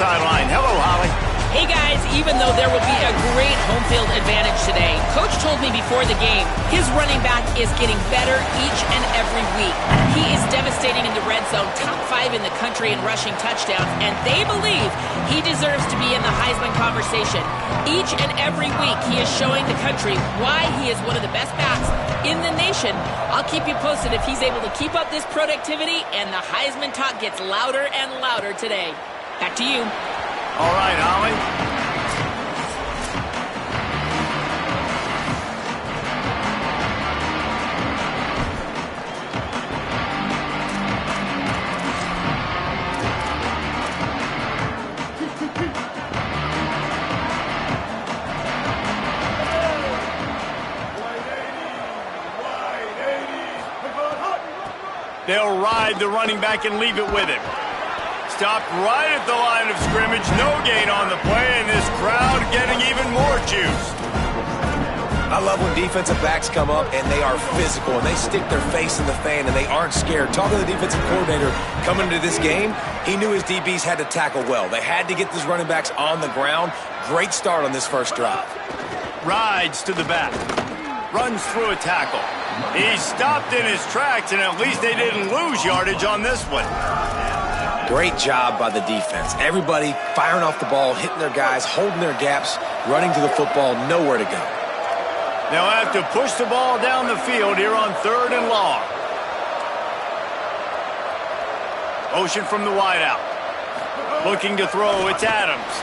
sideline. Hello, Holly. Hey guys, even though there will be a great home field advantage today, Coach told me before the game his running back is getting better each and every week. He is devastating in the red zone, top 5 in the country in rushing touchdowns, and they believe he deserves to be in the Heisman conversation. Each and every week he is showing the country why he is one of the best backs in the nation. I'll keep you posted if he's able to keep up this productivity and the Heisman talk gets louder and louder today. Back to you. All right, Holly. They'll ride the running back and leave it with him. Stopped right at the line of scrimmage. No gain on the play, and this crowd getting even more juiced. I love when defensive backs come up and they are physical and they stick their face in the fan and they aren't scared. Talking to the defensive coordinator coming into this game, he knew his DBs had to tackle well. They had to get these running backs on the ground. Great start on this first drive. Rides to the back. Runs through a tackle. He stopped in his tracks, and at least they didn't lose yardage on this one. Great job by the defense. Everybody firing off the ball, hitting their guys, holding their gaps, running to the football, nowhere to go. They'll have to push the ball down the field here on 3rd and long. Motion from the wideout. Looking to throw, it's Adams.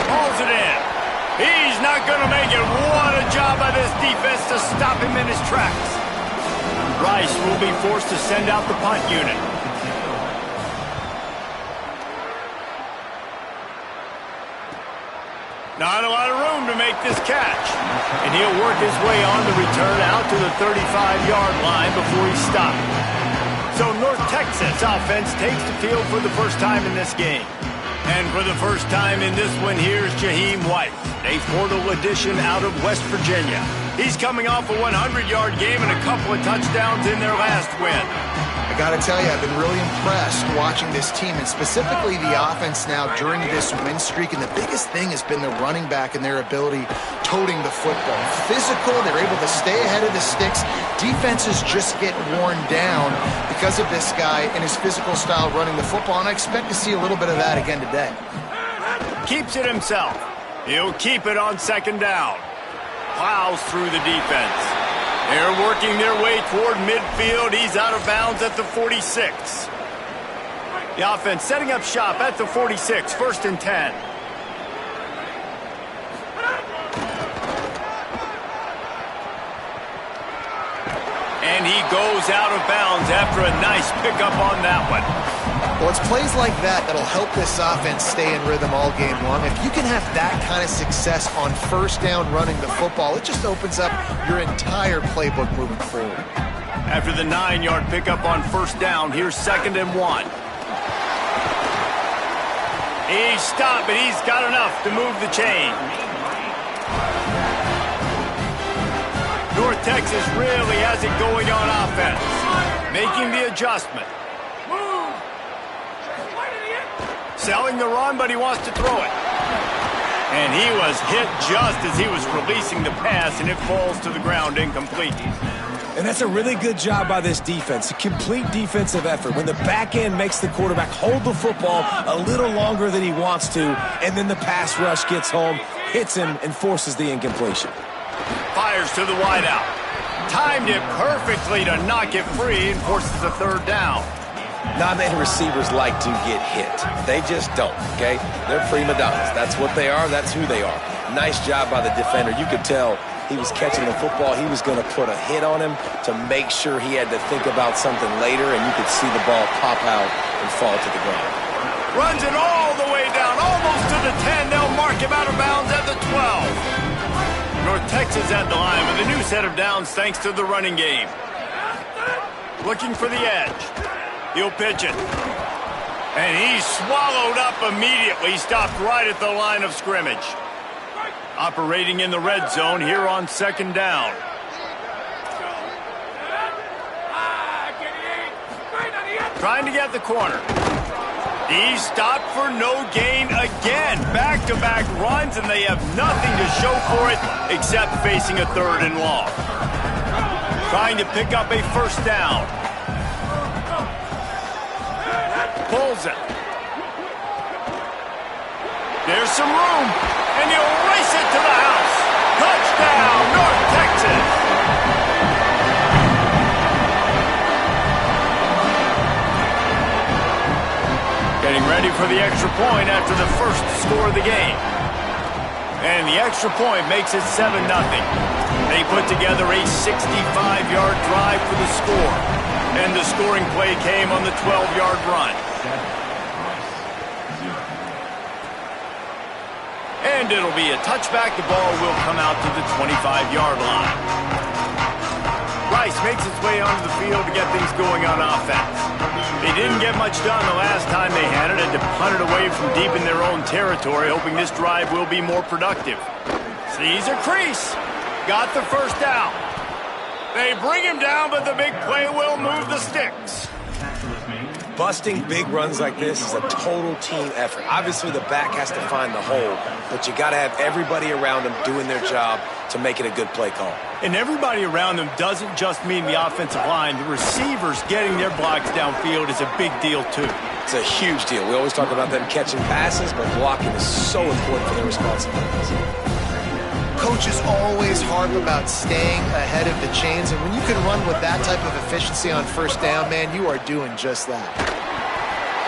Hauls it in. He's not going to make it. What a job by this defense to stop him in his tracks. Rice will be forced to send out the punt unit. Not a lot of room to make this catch. And he'll work his way on the return out to the 35-yard line before he's stopped. So North Texas offense takes the field for the first time in this game. And for the first time in this one, here's Jaheim White, a portal addition out of West Virginia. He's coming off a 100-yard game and a couple of touchdowns in their last win. I got to tell you, I've been really impressed watching this team, and specifically the offense now during this win streak. And the biggest thing has been the running back and their ability toting the football. Physical, they're able to stay ahead of the sticks. Defenses just get worn down because of this guy and his physical style running the football, and I expect to see a little bit of that again today. Keeps it himself. He'll keep it on 2nd down. Plows through the defense. They're working their way toward midfield. He's out of bounds at the 46. The offense setting up shop at the 46, 1st and 10. And he goes out of bounds after a nice pickup on that one. Well, it's plays like that that'll help this offense stay in rhythm all game long. If you can have that kind of success on 1st down running the football, it just opens up your entire playbook moving forward. After the 9-yard pickup on 1st down, here's 2nd and 1. He stopped, but he's got enough to move the chain. North Texas really has it going on offense, making the adjustment. Selling the run, but he wants to throw it. And he was hit just as he was releasing the pass, and it falls to the ground incomplete. And that's a really good job by this defense, a complete defensive effort. When the back end makes the quarterback hold the football a little longer than he wants to, and then the pass rush gets home, hits him, and forces the incompletion. Fires to the wideout. Timed it perfectly to knock it free and forces the 3rd down. Not many receivers like to get hit. They just don't, okay? They're prima donnas. That's what they are. That's who they are. Nice job by the defender. You could tell he was catching the football. He was going to put a hit on him to make sure he had to think about something later, and you could see the ball pop out and fall to the ground. Runs it all the way down, almost to the 10. They'll mark him out of bounds at the 12. North Texas at the line with a new set of downs thanks to the running game. Looking for the edge. He'll pitch it. And he's swallowed up immediately, stopped right at the line of scrimmage. Operating in the red zone here on 2nd down. Trying to get the corner. He's stopped for no gain again. Back-to-back runs, and they have nothing to show for it except facing a 3rd and long. Trying to pick up a first down. Pulls it. There's some room, and he'll race it to the house. Touchdown, North Texas. Getting ready for the extra point after the first score of the game. And the extra point makes it 7-0. They put together a 65-yard drive for the score. And the scoring play came on the 12-yard run. And it'll be a touchback. The ball will come out to the 25-yard line. Rice makes its way onto the field to get things going on offense. They didn't get much done the last time they had it. Had to punt it away from deep in their own territory, hoping this drive will be more productive. Sees a crease. Got the first down. They bring him down, but the big play will move the sticks. Busting big runs like this is a total team effort. Obviously, the back has to find the hole, but you got to have everybody around them doing their job to make it a good play call. And everybody around them doesn't just mean the offensive line. The receivers getting their blocks downfield is a big deal, too. It's a huge deal. We always talk about them catching passes, but blocking is so important for their responsibilities. Coaches always harp about staying ahead of the chains, and when you can run with that type of efficiency on first down, man, you are doing just that.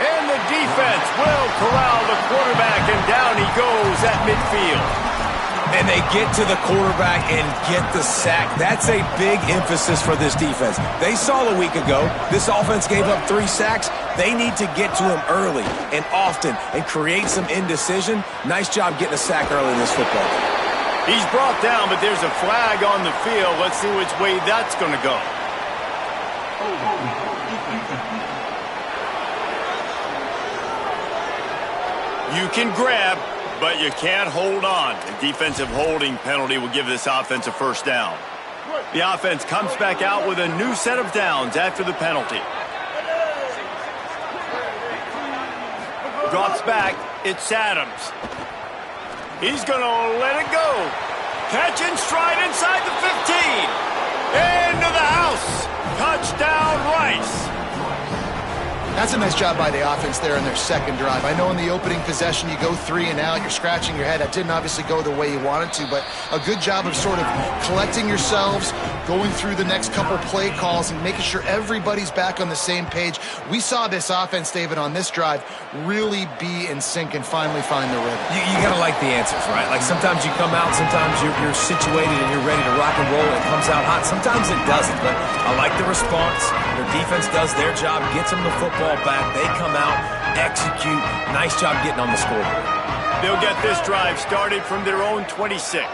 And the defense will corral the quarterback, and down he goes at midfield. And they get to the quarterback and get the sack. That's a big emphasis for this defense. They saw a week ago, this offense gave up 3 sacks. They need to get to him early and often and create some indecision. Nice job getting a sack early in this football game. He's brought down, but there's a flag on the field. Let's see which way that's going to go. You can grab, but you can't hold on. A defensive holding penalty will give this offense a first down. The offense comes back out with a new set of downs after the penalty. Drops back. It's Adams. He's going to let it go. Catch in stride inside the 15. Into the house. Touchdown, Rice. That's a nice job by the offense there in their second drive. I know in the opening possession you go 3 and out, you're scratching your head. That didn't obviously go the way you wanted to, but a good job of sort of collecting yourselves, going through the next couple play calls and making sure everybody's back on the same page. We saw this offense, David, on this drive really be in sync and finally find the rhythm. You got to like the answers, right? Like sometimes you come out, sometimes you're situated and you're ready to rock and roll and it comes out hot. Sometimes it doesn't, but I like the response. Their defense does their job, gets them the football back. They come out, execute. Nice job getting on the scoreboard. They'll get this drive started from their own 26.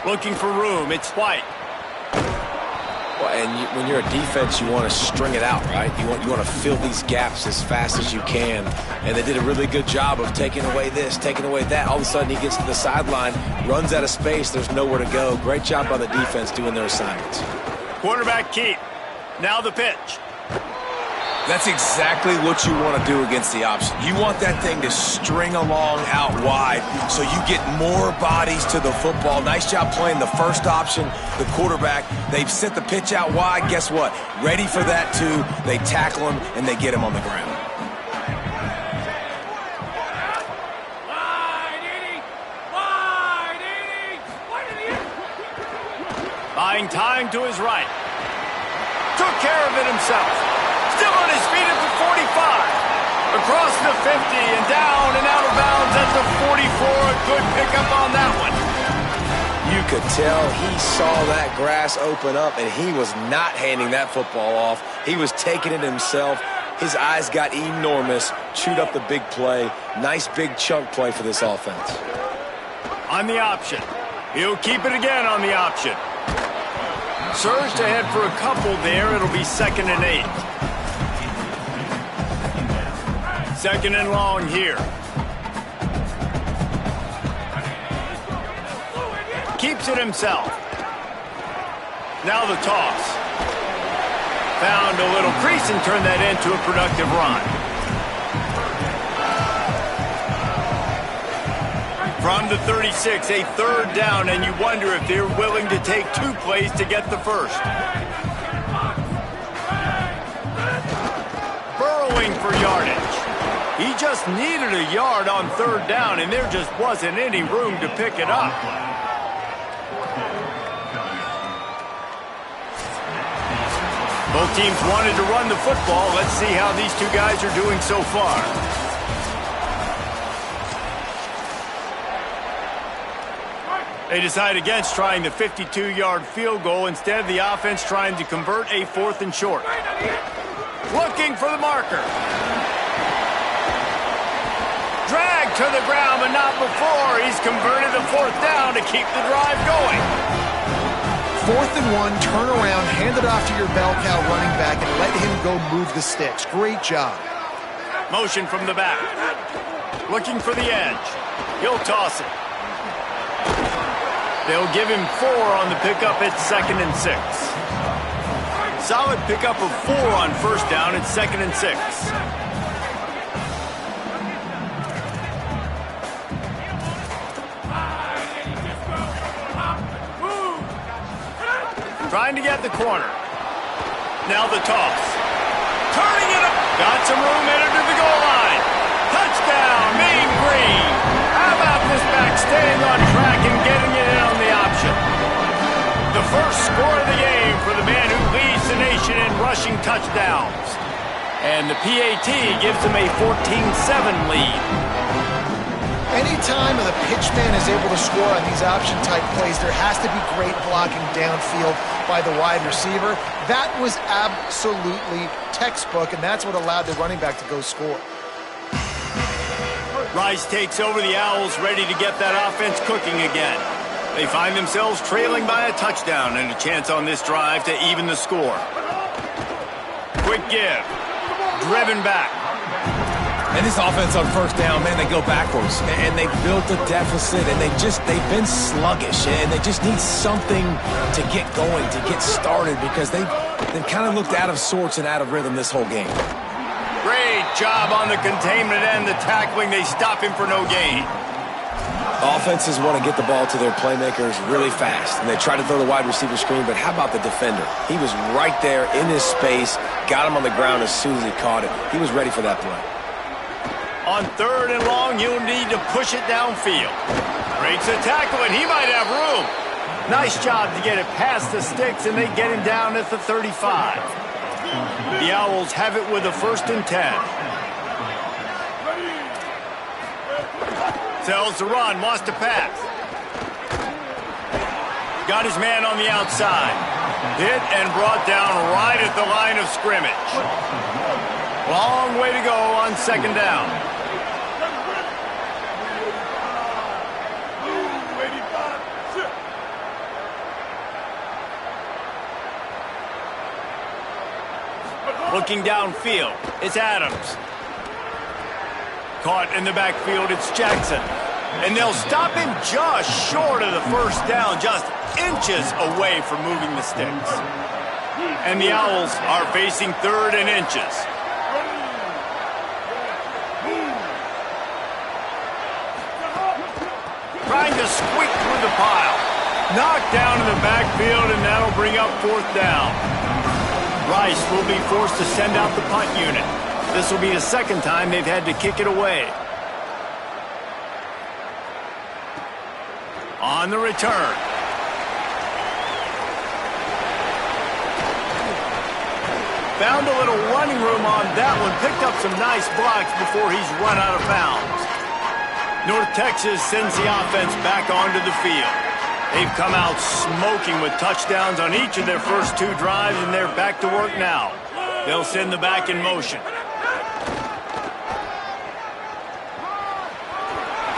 Looking for room. It's White. Well, and when you're a defense, you want to string it out, right? You want to fill these gaps as fast as you can. And they did a really good job of taking away this, taking away that. All of a sudden, he gets to the sideline, runs out of space. There's nowhere to go. Great job by the defense doing their assignments. Quarterback keep. Now the pitch. That's exactly what you want to do against the option. You want that thing to string along out wide so you get more bodies to the football. Nice job playing the first option, the quarterback. They've sent the pitch out wide. Guess what? Ready for that too. They tackle him and they get him on the ground. Buying time to his right. Took care of it himself. Still on his feet at the 45. Across the 50 and down and out of bounds at the 44. A good pickup on that one. You could tell he saw that grass open up and he was not handing that football off. He was taking it himself. His eyes got enormous. Chewed up the big play. Nice big chunk play for this offense. On the option. He'll keep it again on the option. Surged ahead for a couple there. It'll be 2nd and 8. 2nd and long here. Keeps it himself. Now the toss. Found a little crease and turned that into a productive run. From the 36, a third down, and you wonder if they're willing to take 2 plays to get the first. Burrowing for yardage. He just needed a yard on third down, and there just wasn't any room to pick it up. Both teams wanted to run the football. Let's see how these two guys are doing so far. They decide against trying the 52-yard field goal instead of the offense trying to convert a 4th and short. Looking for the marker. Dragged to the ground, but not before. He's converted the 4th down to keep the drive going. 4th and 1, turn around, hand it off to your bell cow running back, and let him go move the sticks. Great job. Motion from the back. Looking for the edge. He'll toss it. They'll give him 4 on the pickup at 2nd and 6. Solid pickup of 4 on first down at 2nd and 6. Trying to get the corner. Now the toss. Turning it up. Got some room headed to the goal line. Touchdown, Mean Green. How about this back staying on track and getting it in on the option? The first score of the game for the man who leads the nation in rushing touchdowns. And the PAT gives him a 14-7 lead. Anytime the pitch man is able to score on these option-type plays, there has to be great blocking downfield by the wide receiver. That was absolutely textbook, and that's what allowed the running back to go score. Rice takes over the Owls, ready to get that offense cooking again. They find themselves trailing by a touchdown and a chance on this drive to even the score. Quick give. Driven back. And this offense on first down, man, they go backwards. And they built a deficit, and they've been sluggish. And they just need something to get going, to get started, because they've kind of looked out of sorts and out of rhythm this whole game. Great job on the containment and the tackling. They stop him for no gain. Offenses want to get the ball to their playmakers really fast, and they try to throw the wide receiver screen, but how about the defender? He was right there in his space, got him on the ground as soon as he caught it. He was ready for that play. On 3rd and long, you'll need to push it downfield. Breaks a tackle, and he might have room. Nice job to get it past the sticks, and they get him down at the 35. The Owls have it with a 1st and 10. Sells the run, wants to pass. Got his man on the outside. Hit and brought down right at the line of scrimmage. Long way to go on 2nd down. Looking downfield, it's Adams. Caught in the backfield, it's Jackson. And they'll stop him just short of the 1st down, just inches away from moving the sticks. And the Owls are facing 3rd and inches. Trying to squeak through the pile. Knocked down in the backfield, and that'll bring up 4th down. Rice will be forced to send out the punt unit. This will be the 2nd time they've had to kick it away. On the return. Found a little running room on that one. Picked up some nice blocks before he's run out of bounds. North Texas sends the offense back onto the field. They've come out smoking with touchdowns on each of their first 2 drives, and they're back to work now. They'll send the back in motion.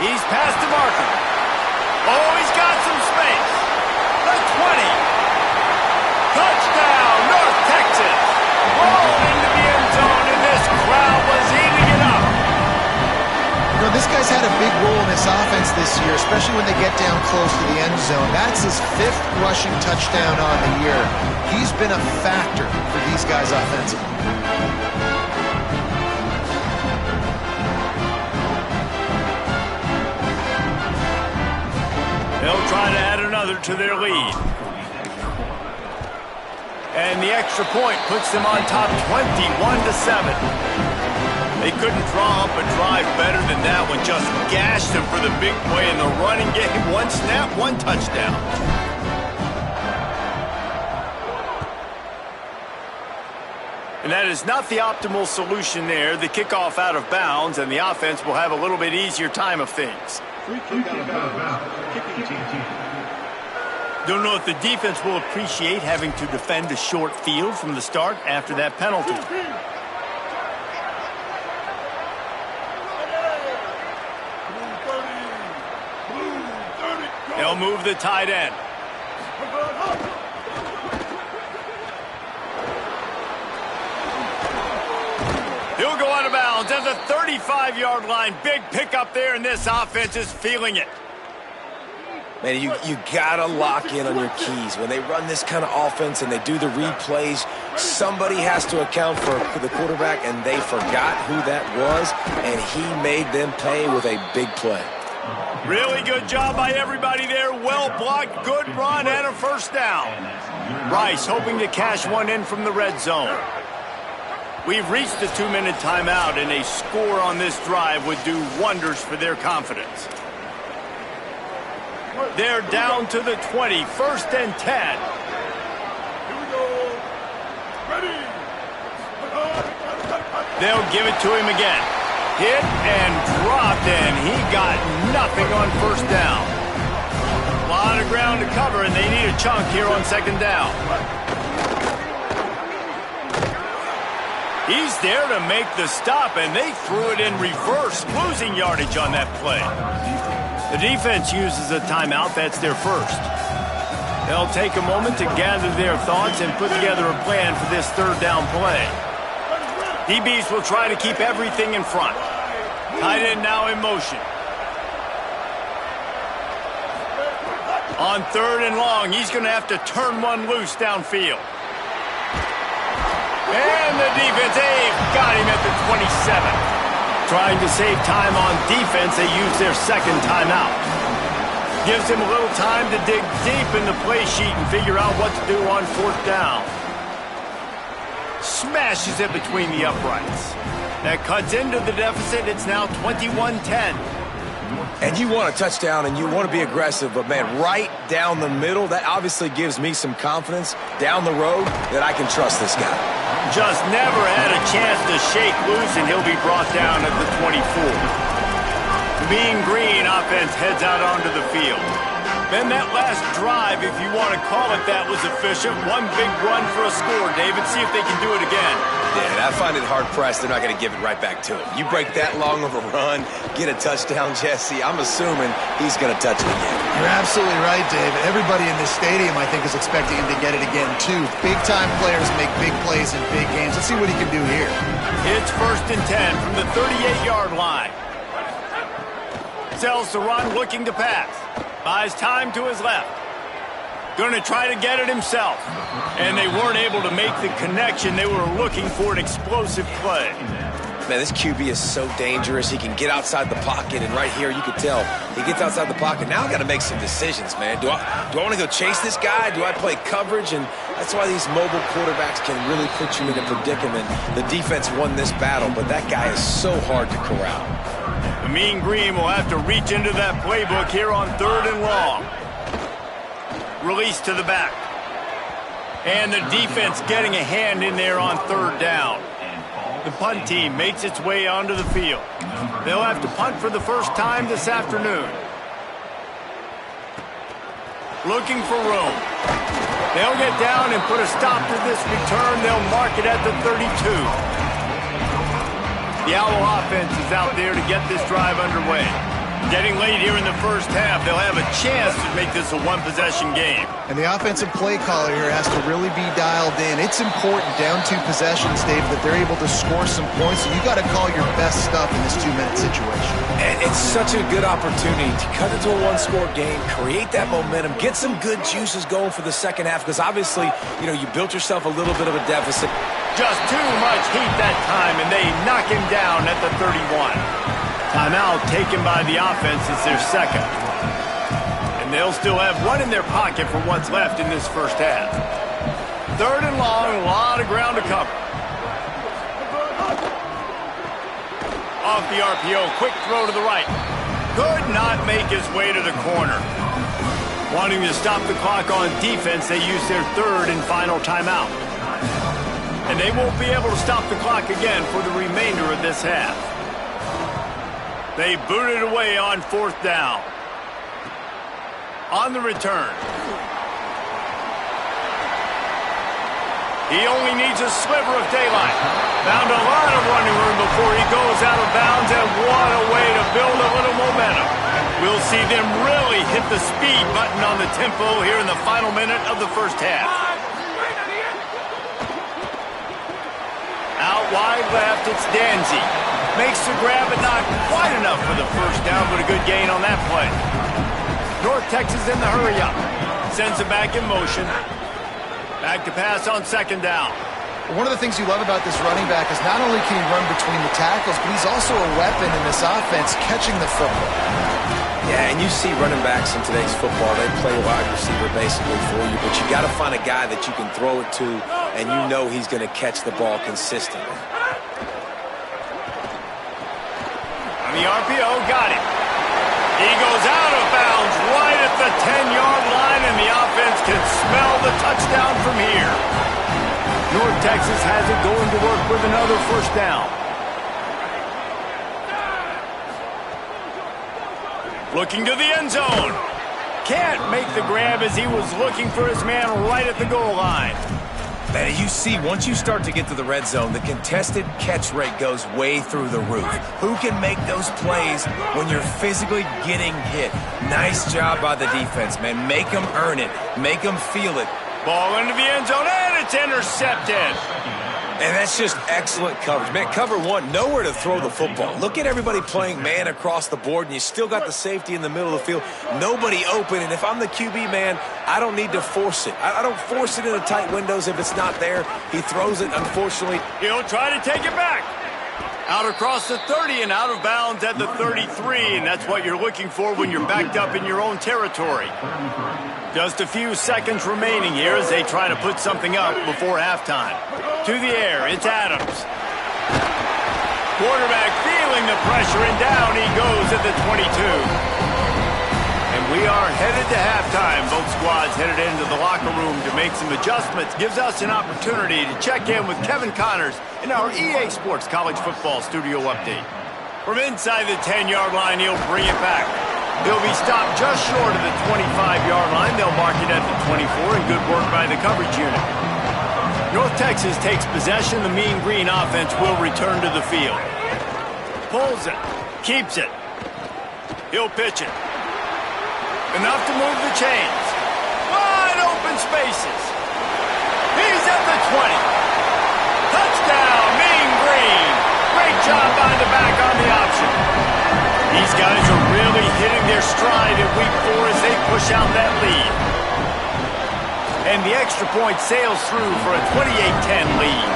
He's past the marker. Oh, he's got some space. The 20. Touchdown, North Texas. Rolled into the end zone, and this crowd was eating it up. You know, this guy's had a big role in this offense this year, especially when they get down close to the end zone. That's his 5th rushing touchdown on the year. He's been a factor for these guys offensively. another to their lead. And the extra point puts them on top 21-7. They couldn't draw up a drive better than that one. Just gashed them for the big play in the running game. One snap, one touchdown. And that is not the optimal solution there. The kickoff out of bounds, and the offense will have a little bit easier time of things. Don't know if the defense will appreciate having to defend a short field from the start after that penalty. They'll move the tight end. He'll go out of bounds at the 35-yard line. Big pickup there, and this offense is feeling it. Man, you got to lock in on your keys. When they run this kind of offense and they do the replays, somebody has to account for the quarterback, and they forgot who that was, and he made them pay with a big play. Really good job by everybody there. Well blocked, good run, and a first down. Rice hoping to cash one in from the red zone. We've reached the 2-minute timeout, and a score on this drive would do wonders for their confidence. They're down to the 20, first and 10. Here we go. Ready. They'll give it to him again. Hit and dropped, and he got nothing on first down. A lot of ground to cover, and they need a chunk here on second down. He's there to make the stop, and they threw it in reverse, losing yardage on that play. The defense uses a timeout. That's their first. They'll take a moment to gather their thoughts and put together a plan for this third down play. DBs will try to keep everything in front. Tight end now in motion. On third and long, he's going to have to turn one loose downfield. And the defense, they've got him at the 27. Trying to save time on defense, they use their second timeout. Gives him a little time to dig deep in the play sheet and figure out what to do on fourth down. Smashes it between the uprights. That cuts into the deficit. It's now 21-10. And you want a touchdown and you want to be aggressive, but man, right down the middle, that obviously gives me some confidence down the road that I can trust this guy. Just never had a chance to shake loose, and he'll be brought down at the 24. The Mean Green offense heads out onto the field. Then that last drive, if you want to call it that, was efficient. One big run for a score, David. See if they can do it again. Yeah, I find it hard-pressed. They're not going to give it right back to him. You break that long of a run, get a touchdown, Jesse, I'm assuming he's going to touch it again. You're absolutely right, Dave. Everybody in this stadium, I think, is expecting him to get it again, too. Big-time players make big plays in big games. Let's see what he can do here. It's first and 10 from the 38-yard line. Sells the run, looking to pass. Buys time to his left. Going to try to get it himself. And they weren't able to make the connection. They were looking for an explosive play. Man, this QB is so dangerous. He can get outside the pocket, and right here you can tell he gets outside the pocket. Now I got to make some decisions, man. Do I want to go chase this guy? Do I play coverage? And that's why these mobile quarterbacks can really put you in a predicament. The defense won this battle, but that guy is so hard to corral. The Mean Green will have to reach into that playbook here on third and long. Release to the back. And the defense getting a hand in there on third down. The punt team makes its way onto the field. They'll have to punt for the first time this afternoon. Looking for room. They'll get down and put a stop to this return. They'll mark it at the 32. The Owl offense is out there to get this drive underway. Getting late here in the first half, they'll have a chance to make this a one-possession game. And the offensive play caller here has to really be dialed in. It's important down 2 possessions, Dave, that they're able to score some points. So you got to call your best stuff in this 2-minute situation. And it's such a good opportunity to cut into a one-score game, create that momentum, get some good juices going for the second half, because obviously, you know, you built yourself a little bit of a deficit. Just too much heat that time, and they knock him down at the 31. Timeout taken by the offense is their second. And they'll still have one in their pocket for what's left in this first half. 3rd and long, a lot of ground to cover. Off the RPO, quick throw to the right. Could not make his way to the corner. Wanting to stop the clock on defense, they use their 3rd and final timeout. And they won't be able to stop the clock again for the remainder of this half. They boot it away on 4th down. On the return. He only needs a sliver of daylight. Found a lot of running room before he goes out of bounds, and what a way to build a little momentum. We'll see them really hit the speed button on the tempo here in the final minute of the first half. Out wide left, it's Danzy. Makes the grab, but not quite enough for the first down, but a good gain on that play. North Texas in the hurry-up. Sends it back in motion. Back to pass on 2nd down. One of the things you love about this running back is not only can he run between the tackles, but he's also a weapon in this offense, catching the football. Yeah, and you see running backs in today's football, they play wide receiver basically for you, but you got to find a guy that you can throw it to, and you know he's going to catch the ball consistently. On the RPO, got it. He goes out of bounds right at the 10-yard line, and the offense can smell the touchdown from here. North Texas has it going to work with another first down. Looking to the end zone. Can't make the grab as he was looking for his man right at the goal line. Man, you see, once you start to get to the red zone, the contested catch rate goes way through the roof. Who can make those plays when you're physically getting hit? Nice job by the defense, man. Make them earn it. Make them feel it. Ball into the end zone, and it's intercepted. And that's just excellent coverage. Man, cover one, nowhere to throw the football. Look at everybody playing man across the board, and you still got the safety in the middle of the field. Nobody open, and if I'm the QB, man, I don't need to force it. I don't force it into tight windows if it's not there. He throws it, unfortunately. He'll try to take it back. Out across the 30 and out of bounds at the 33, and that's what you're looking for when you're backed up in your own territory. Just a few seconds remaining here as they try to put something up before halftime. To the air, it's Adams. Quarterback feeling the pressure, and down he goes at the 22. And we are headed to halftime. Both squads headed into the locker room to make some adjustments. Gives us an opportunity to check in with Kevin Connors in our EA Sports College Football Studio Update. From inside the 10-yard line, he'll bring it back. He'll be stopped just short of the 25-yard line. They'll mark it at the 24, and good work by the coverage unit. North Texas takes possession. The Mean Green offense will return to the field. Pulls it. Keeps it. He'll pitch it. Enough to move the chains. Wide open spaces. He's at the 20. Touchdown, Mean Green. Great job by the back on the option. These guys are really hitting their stride in week 4 as they push out that lead. And the extra point sails through for a 28-10 lead.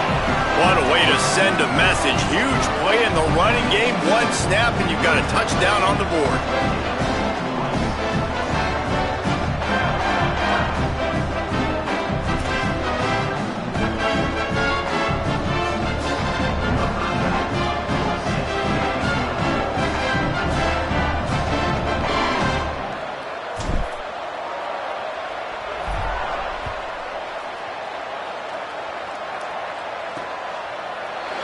What a way to send a message. Huge play in the running game. One snap, and you've got a touchdown on the board.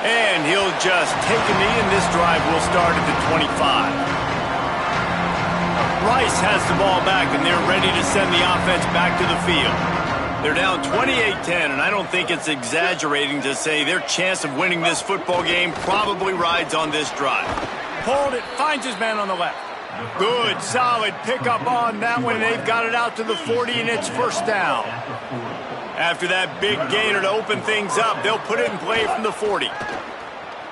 And he'll just take a knee, and this drive will start at the 25. Rice has the ball back, and they're ready to send the offense back to the field. They're down 28-10, and I don't think it's exaggerating to say their chance of winning this football game probably rides on this drive. Hold it, finds his man on the left. Good, solid pickup on that one. They've got it out to the 40, and it's first down. After that big gainer to open things up, they'll put it in play from the 40.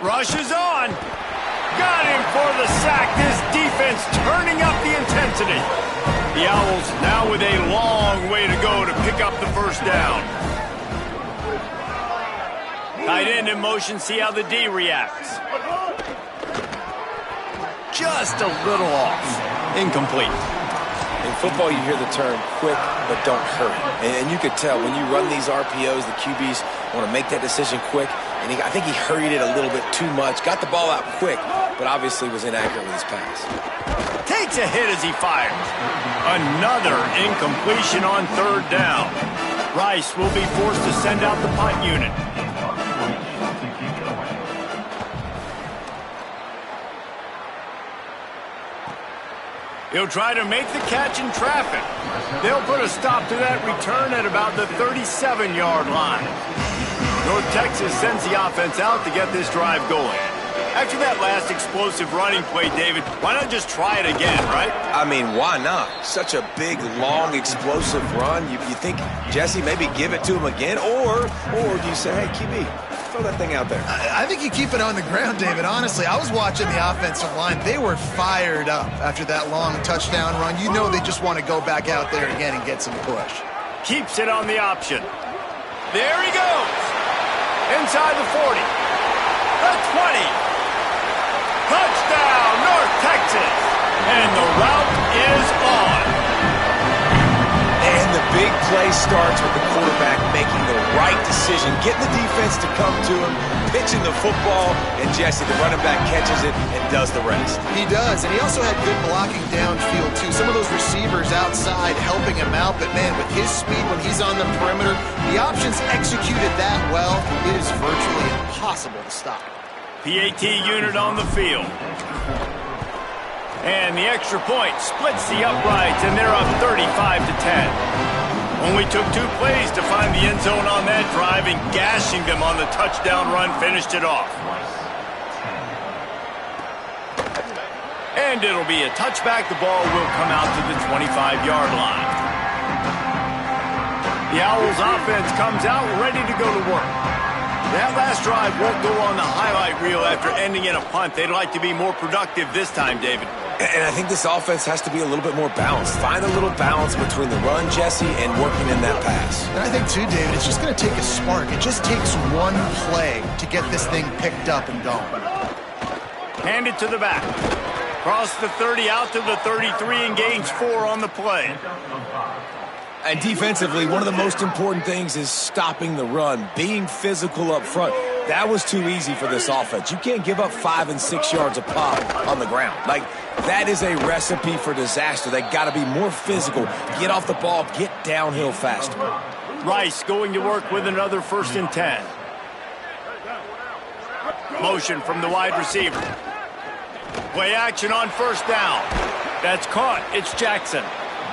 Rushes on. Got him for the sack. This defense turning up the intensity. The Owls now with a long way to go to pick up the first down. Tight end in motion, see how the D reacts. Just a little off. Incomplete. In football, you hear the term quick, but don't hurry. And you could tell when you run these RPOs, the QBs want to make that decision quick. And I think he hurried it a little bit too much. Got the ball out quick, but obviously was inaccurate with his pass. Takes a hit as he fires. Another incompletion on third down. Rice will be forced to send out the punt unit. He'll try to make the catch in traffic. They'll put a stop to that return at about the 37-yard line. North Texas sends the offense out to get this drive going. After that last explosive running play, David, why not just try it again, right? I mean, why not? Such a big, long, explosive run. You think, Jesse, maybe give it to him again? Or do you say, hey, QB, throw that thing out there? I think you keep it on the ground, David. Honestly, I was watching the offensive line. They were fired up after that long touchdown run. You know they just want to go back out there again and get some push. Keeps it on the option. There he goes. Inside the 40. The 20. Touchdown, North Texas. And the route is on. And the big play starts with the quarterback making the right decision, getting the defense to come to him, pitching the football, and Jesse, the running back, catches it and does the rest. He does, and he also had good blocking downfield, too. Some of those receivers outside helping him out, but, man, with his speed when he's on the perimeter, the options executed that well, it is virtually impossible to stop. PAT unit on the field. And the extra point splits the uprights, and they're up 35-10. Only took 2 plays to find the end zone on that drive, and gashing them on the touchdown run finished it off. And it'll be a touchback. The ball will come out to the 25-yard line. The Owls offense comes out ready to go to work. That last drive won't go on the highlight reel after ending in a punt. They'd like to be more productive this time, David. And I think this offense has to be a little bit more balanced. Find a little balance between the run, Jesse, and working in that pass. And I think, too, David, it's just going to take a spark. It just takes one play to get this thing picked up and going. Hand it to the back. Cross the 30 out to the 33 and gains 4 on the play. And defensively, one of the most important things is stopping the run, being physical up front. That was too easy for this offense. You can't give up 5 and 6 yards a pop on the ground. Like, that is a recipe for disaster. They got to be more physical, get off the ball, get downhill faster. Rice going to work with another 1st and 10. Motion from the wide receiver. Play action on 1st down. That's caught. It's Jackson.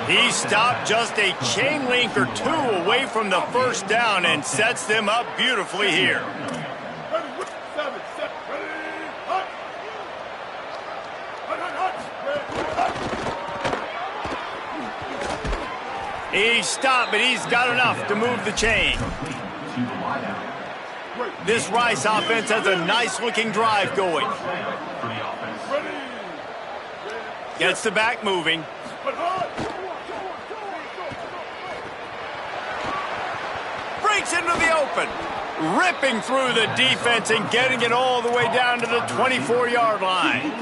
He stopped just a chain link or 2 away from the 1st down and sets them up beautifully here. He stopped, but he's got enough to move the chain. This Rice offense has a nice-looking drive going. Gets the back moving. Breaks into the open. Ripping through the defense and getting it all the way down to the 24-yard line.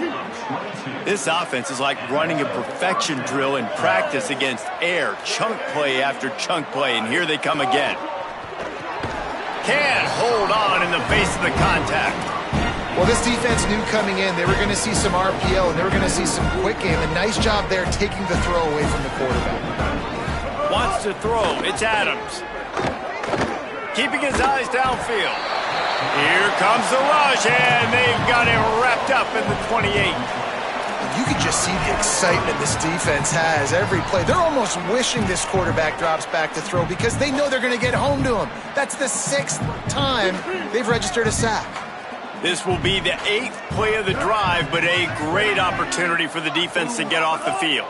This offense is like running a perfection drill in practice against air. Chunk play after chunk play, and here they come again. Can't hold on in the face of the contact. Well, this defense knew coming in they were going to see some RPO and they were going to see some quick game. A nice job there taking the throw away from the quarterback. Wants to throw. It's Adams. Keeping his eyes downfield. Here comes the rush, and they've got him wrapped up in the 28. You could just see the excitement this defense has every play. They're almost wishing this quarterback drops back to throw because they know they're going to get home to him. That's the 6th time they've registered a sack. This will be the 8th play of the drive, but a great opportunity for the defense to get off the field.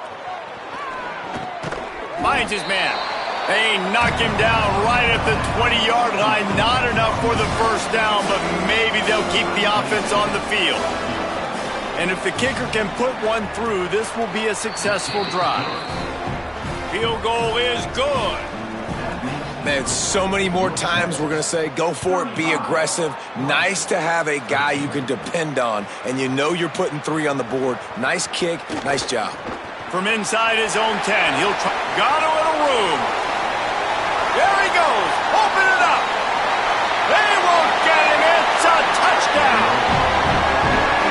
Finds his man. They knock him down right at the 20-yard line. Not enough for the 1st down, but maybe they'll keep the offense on the field. And if the kicker can put one through, this will be a successful drive. Field goal is good. Man, so many more times we're going to say, go for it, be aggressive. Nice to have a guy you can depend on, and you know you're putting 3 on the board. Nice kick, nice job. From inside his own 10, he'll try. Got a little room. There he goes. Open it up. They won't get him. It's a touchdown.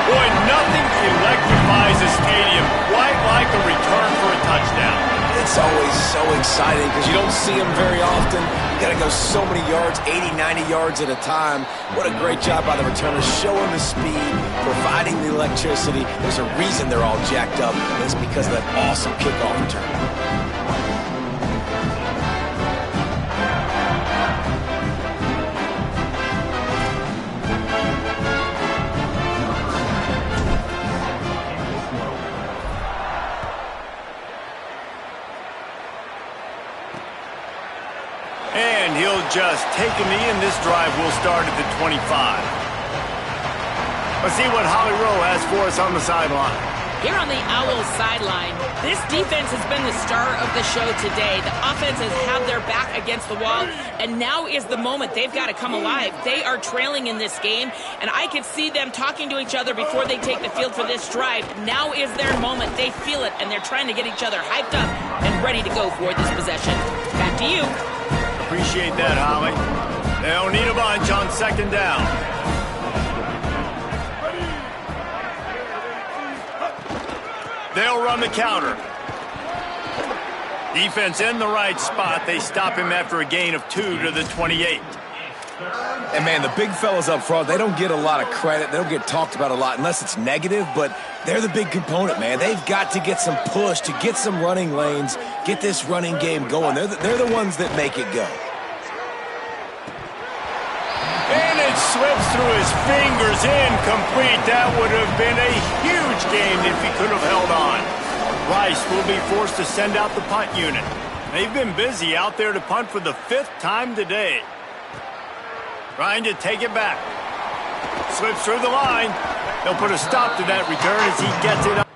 Boy, nothing electrifies a stadium quite like a return for a touchdown. It's always so exciting because you don't see them very often. You got to go so many yards, 80, 90 yards at a time. What a great job by the returners, showing the speed, providing the electricity. There's a reason they're all jacked up, and it's because of that awesome kickoff return. And he'll just take a knee, and this drive will start at the 25. Let's see what Holly Rowe has for us on the sideline. Here on the Owls sideline, this defense has been the star of the show today. The offense has had their back against the wall, and now is the moment they've got to come alive. They are trailing in this game, and I could see them talking to each other before they take the field for this drive. Now is their moment. They feel it, and they're trying to get each other hyped up and ready to go for this possession. Back to you. Appreciate that, Holly. They'll need a bunch on second down. They'll run the counter. Defense in the right spot. They stop him after a gain of 2 to the 28. And, man, the big fellas up front, they don't get a lot of credit. They don't get talked about a lot unless it's negative, but they're the big component, man. They've got to get some push, to get some running lanes, get this running game going. They're the ones that make it go. And it slips through his fingers, incomplete. That would have been a huge game if he could have held on. Rice will be forced to send out the punt unit. They've been busy out there to punt for the 5th time today. Trying to take it back. Slips through the line. They'll put a stop to that return as he gets it up.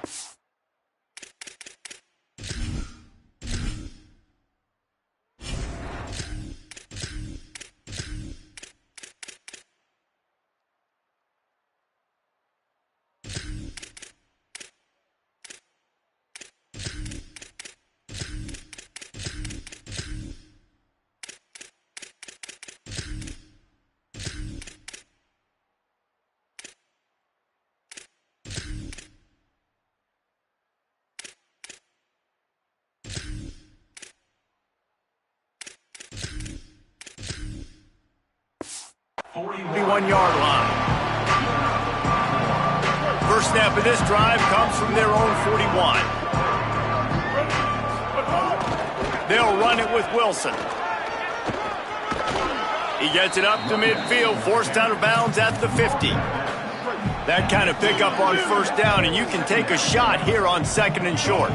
Yard line. First snap of this drive comes from their own 41. They'll run it with Wilson. He gets it up to midfield, forced out of bounds at the 50. That kind of pickup on first down, and you can take a shot here on 2nd and short.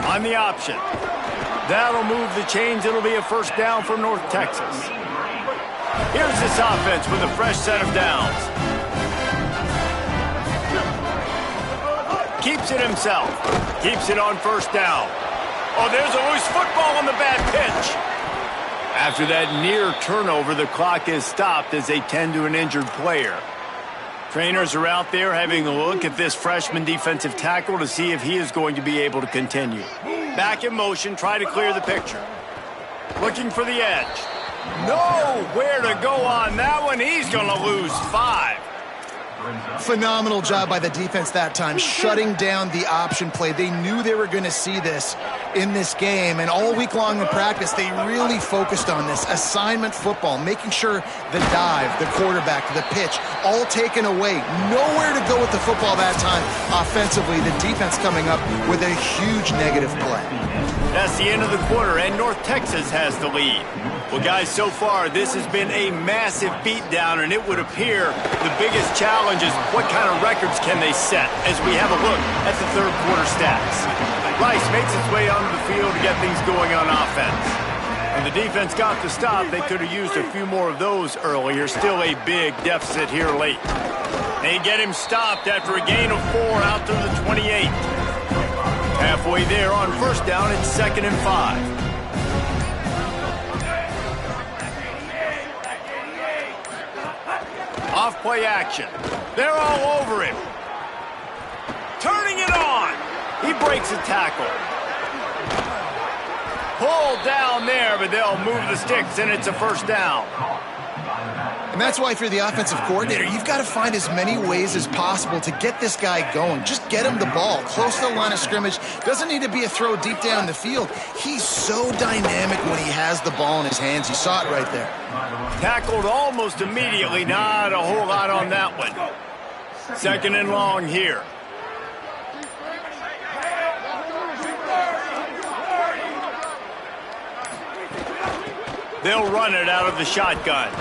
On the option. That'll move the chains. It'll be a first down for North Texas. Here's this offense with a fresh set of downs. Keeps it himself. Keeps it on first down. Oh, there's a loose football on the bad pitch. After that near turnover, the clock is stopped as they tend to an injured player. Trainers are out there having a look at this freshman defensive tackle to see if he is going to be able to continue. Back in motion, try to clear the picture. Looking for the edge. Nowhere to go on that one. He's going to lose 5. Phenomenal job by the defense that time, shutting down the option play. They knew they were going to see this in this game, and all week long in practice, they really focused on this assignment football, making sure the dive, the quarterback, the pitch, all taken away. Nowhere to go with the football that time offensively. The defense coming up with a huge negative play. That's the end of the quarter, and North Texas has the lead. Well, guys, so far, this has been a massive beatdown, and it would appear the biggest challenge is what kind of records can they set as we have a look at the third quarter stats. Rice makes its way onto the field to get things going on offense. When the defense got the stop, they could have used a few more of those earlier. Still a big deficit here late. They get him stopped after a gain of 4 out to the 28. Halfway there on first down, it's 2nd and 5. Off-play action. They're all over him. Turning it on. He breaks a tackle. Pulled down there, but they'll move the sticks, and it's a first down. And that's why if you're the offensive coordinator, you've got to find as many ways as possible to get this guy going. Just get him the ball close to the line of scrimmage. Doesn't need to be a throw deep down the field. He's so dynamic when he has the ball in his hands. You saw it right there. Tackled almost immediately. Not a whole lot on that one. Second and long here. They'll run it out of the shotgun.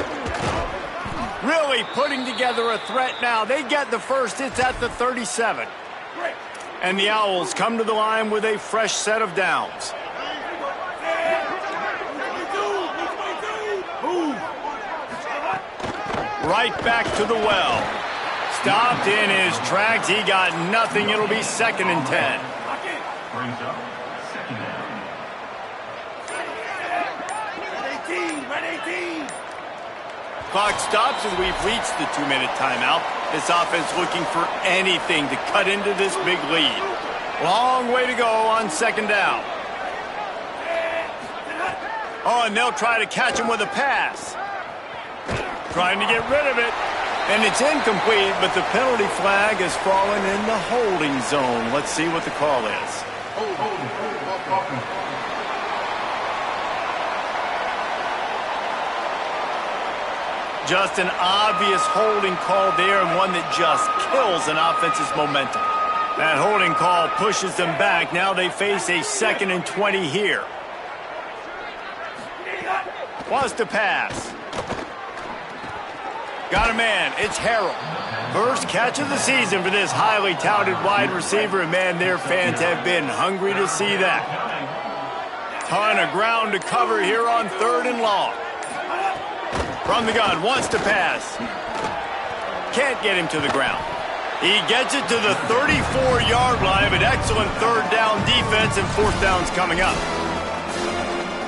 Really putting together a threat now. They get the first. It's at the 37. And the Owls come to the line with a fresh set of downs. Right back to the well. Stopped in his tracks. He got nothing. It'll be 2nd and 10. Clock stops, and we've reached the 2-minute timeout. This offense looking for anything to cut into this big lead. Long way to go on 2nd down. Oh, and they'll try to catch him with a pass. Trying to get rid of it. And it's incomplete, but the penalty flag has fallen in the holding zone. Let's see what the call is. Just an obvious holding call there, and one that just kills an offense's momentum. That holding call pushes them back. Now they face a 2nd and 20 here. Wants to pass. Got a man. It's Harrell. First catch of the season for this highly touted wide receiver, and man, their fans have been hungry to see that. Ton of ground to cover here on 3rd and long. From the gun, wants to pass. Can't get him to the ground. He gets it to the 34-yard line, but excellent 3rd down defense, and 4th down's coming up.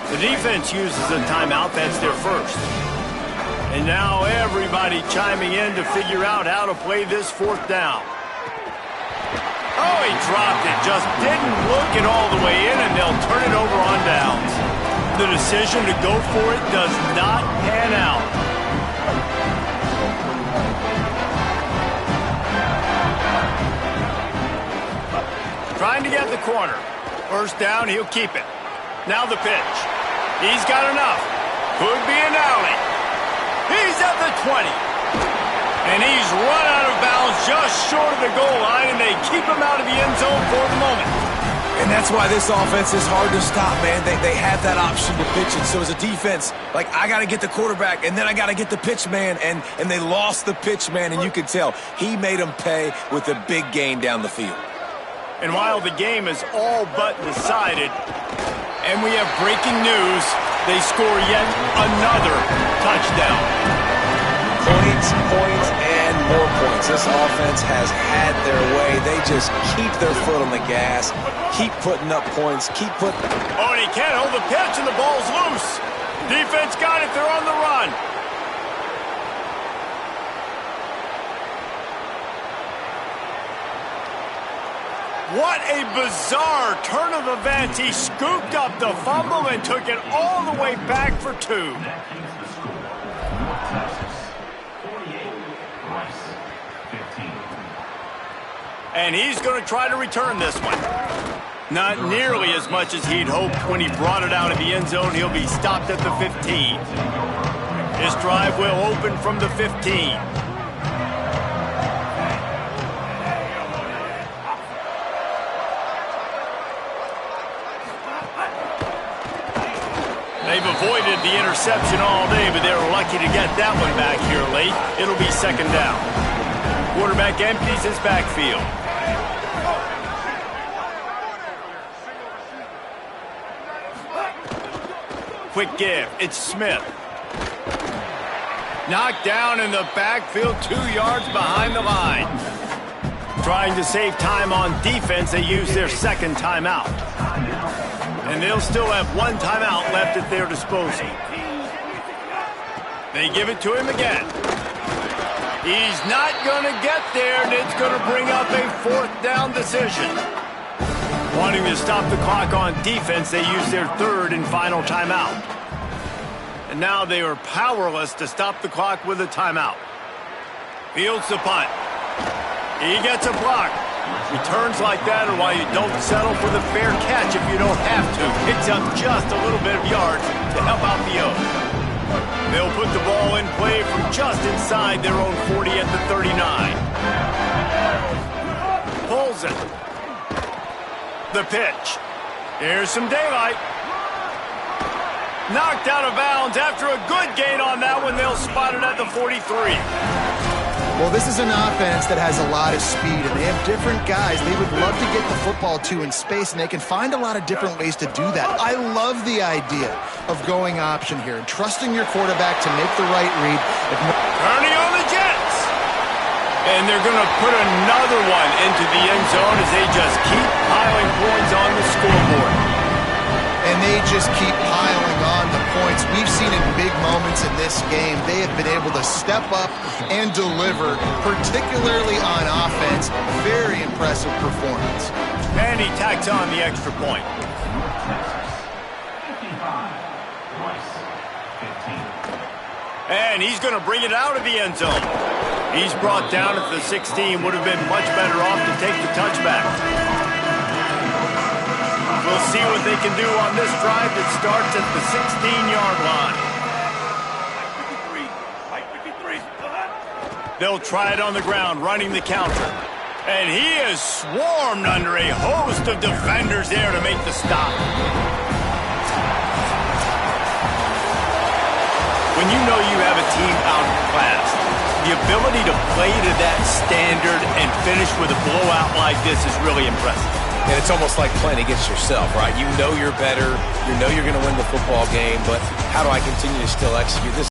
The defense uses a timeout. That's their first. And now everybody chiming in to figure out how to play this 4th down. Oh, he dropped it. Just didn't look it all the way in, and they'll turn it over on downs. The decision to go for it does not pan out. Trying to get the corner. First down, he'll keep it. Now the pitch. He's got enough. Could be an alley. He's at the 20. And he's run out of bounds just short of the goal line, and they keep him out of the end zone for the moment. And that's why this offense is hard to stop, man. They have that option to pitch it. So as a defense, like, I got to get the quarterback, and then I got to get the pitch man, and they lost the pitch man, and you can tell he made them pay with a big gain down the field. And while the game is all but decided, and we have breaking news, they score yet another touchdown. Points, and more points. This offense has had their way. They just keep their foot on the gas, keep putting up points, keep putting... Oh, and he can't hold the pitch, and the ball's loose. Defense got it. They're on the run. What a bizarre turn of events. He scooped up the fumble and took it all the way back for 2. And he's going to try to return this one. Not nearly as much as he'd hoped when he brought it out of the end zone. He'll be stopped at the 15. This drive will open from the 15. They've avoided the interception all day, but they're lucky to get that one back here late. It'll be 2nd down. Quarterback empties his backfield. Quick give. It's Smith. Knocked down in the backfield, 2 yards behind the line. Trying to save time on defense, they use their 2nd timeout. And they'll still have 1 timeout left at their disposal. They give it to him again. He's not going to get there, and it's going to bring up a 4th down decision. Wanting to stop the clock on defense, they use their third and final timeout. And now they are powerless to stop the clock with a timeout. Fields the punt. He gets a block. Returns like that are why you don't settle for the fair catch if you don't have to. Picks up just a little bit of yards to help out the O. They'll put the ball in play from just inside their own 40 at the 39. Pulls it. The pitch. Here's some daylight. Knocked out of bounds after a good gain on that one. They'll spot it at the 43. Well, this is an offense that has a lot of speed, and they have different guys they would love to get the football to in space, and they can find a lot of different ways to do that. I love the idea of going option here and trusting your quarterback to make the right read. Turning on the Jets. And they're going to put another one into the end zone as they just keep piling points on the scoreboard. And they just keep piling on the points. We've seen in big moments in this game, they have been able to step up and deliver, particularly on offense. Very impressive performance. And he tacks on the extra point. And he's going to bring it out of the end zone. He's brought down at the 16. Would have been much better off to take the touchback. We'll see what they can do on this drive that starts at the 16-yard line. They'll try it on the ground, running the counter. And he is swarmed under a host of defenders there to make the stop. When you know you have a team outclassed, the ability to play to that standard and finish with a blowout like this is really impressive. And it's almost like playing against yourself, right? You know you're better. You know you're going to win the football game, but how do I continue to still execute this?